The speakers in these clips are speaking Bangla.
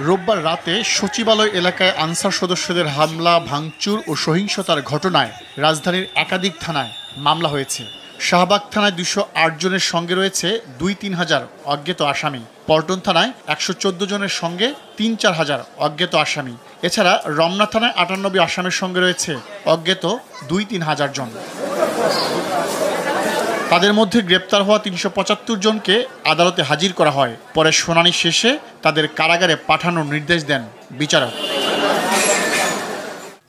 রোববার রাতে সচিবালয় এলাকায় আনসার সদস্যদের হামলা, ভাঙচুর ও সহিংসতার ঘটনায় রাজধানীর একাধিক থানায় মামলা হয়েছে। শাহবাগ থানায় 208 জনের সঙ্গে রয়েছে 2-3 হাজার অজ্ঞাত আসামি। পল্টন থানায় 114 জনের সঙ্গে 3-4 হাজার অজ্ঞাত আসামি। এছাড়া রমনা থানায় 98 আসামির সঙ্গে রয়েছে অজ্ঞাত 2-3 হাজার জন। তাদের মধ্যে গ্রেপ্তার হওয়া 375 জনকে আদালতে হাজির করা হয়। পরে শুনানি শেষে তাদের কারাগারে পাঠানোর নির্দেশ দেন বিচারক।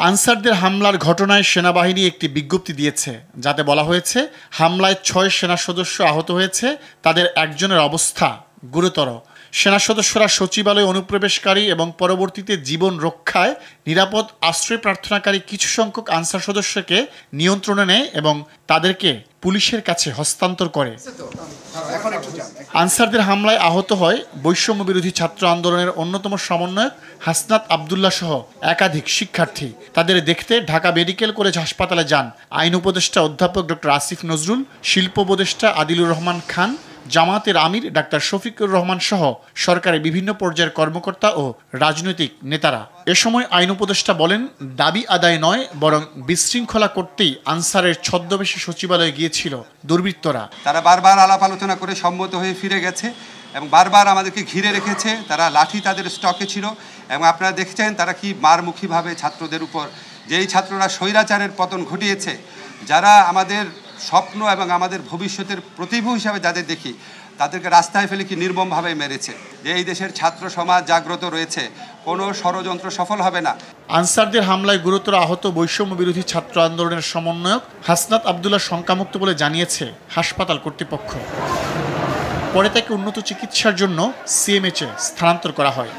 আনসারদের হামলার ঘটনায় সেনাবাহিনী একটি বিজ্ঞপ্তি দিয়েছে, যাতে বলা হয়েছে হামলায় 6 সেনা সদস্য আহত হয়েছে, তাদের একজনের অবস্থা গুরুতর। সেনা সদস্যরা সচিবালয়ে অনুপ্রবেশকারী এবং পরবর্তীতে জীবন রক্ষায় নিরাপদ আশ্রয় প্রার্থনাকারী কিছু সংখ্যক আনসার সদস্যকে নিয়ন্ত্রণে নেয় এবং তাদেরকে পুলিশের কাছে হস্তান্তর করে। আনসারদের হামলায় আহত হয় বৈষম্য বিরোধী ছাত্র আন্দোলনের অন্যতম সমন্বয়ক হাসনাত আবদুল্লাহ সহ একাধিক শিক্ষার্থী। তাদের দেখতে ঢাকা মেডিকেল কলেজ হাসপাতালে যান আইন উপদেষ্টা অধ্যাপক ডক্টর আসিফ নজরুল, শিল্প উপদেষ্টা আদিলুর রহমান খান, জামায়াতের আমির ডাক্তার শফিকুর রহমান সহ সরকারের বিভিন্ন পর্যায়ের কর্মকর্তা ও রাজনৈতিক নেতারা। এ সময় আইন উপদেষ্টা বলেন, দাবি আদায় নয় বরং বিশৃঙ্খলা করতেই আনসারের ছদ্মবেশী সচিবালয়ে গিয়েছিল দুর্বৃত্তরা। তারা বারবার আলাপ আলোচনা করে সম্মত হয়ে ফিরে গেছে এবং বারবার আমাদেরকে ঘিরে রেখেছে। তারা লাঠি তাদের স্টকে ছিল এবং আপনারা দেখছেন তারা কি মারমুখীভাবে ছাত্রদের উপর, যেই ছাত্ররা স্বৈরাচারের পতন ঘটিয়েছে, যারা আমাদের স্বপ্ন এবং আমাদের ভবিষ্যতের প্রতিভূ হিসাবে যাদের দেখি, তাদেরকে রাস্তায় ফেলে কি নির্মমভাবে মেরেছে। যে এই দেশের ছাত্র সমাজ জাগ্রত রয়েছে, কোনো ষড়যন্ত্র সফল হবে না। আনসারদের হামলায় গুরুতর আহত বৈষম্য বিরোধী ছাত্র আন্দোলনের সমন্বয়ক হাসনাত আবদুল্লাহ শঙ্কামুক্ত বলে জানিয়েছে হাসপাতাল কর্তৃপক্ষ। পরে তাকে উন্নত চিকিৎসার জন্য সিএমএইচে স্থানান্তর করা হয়।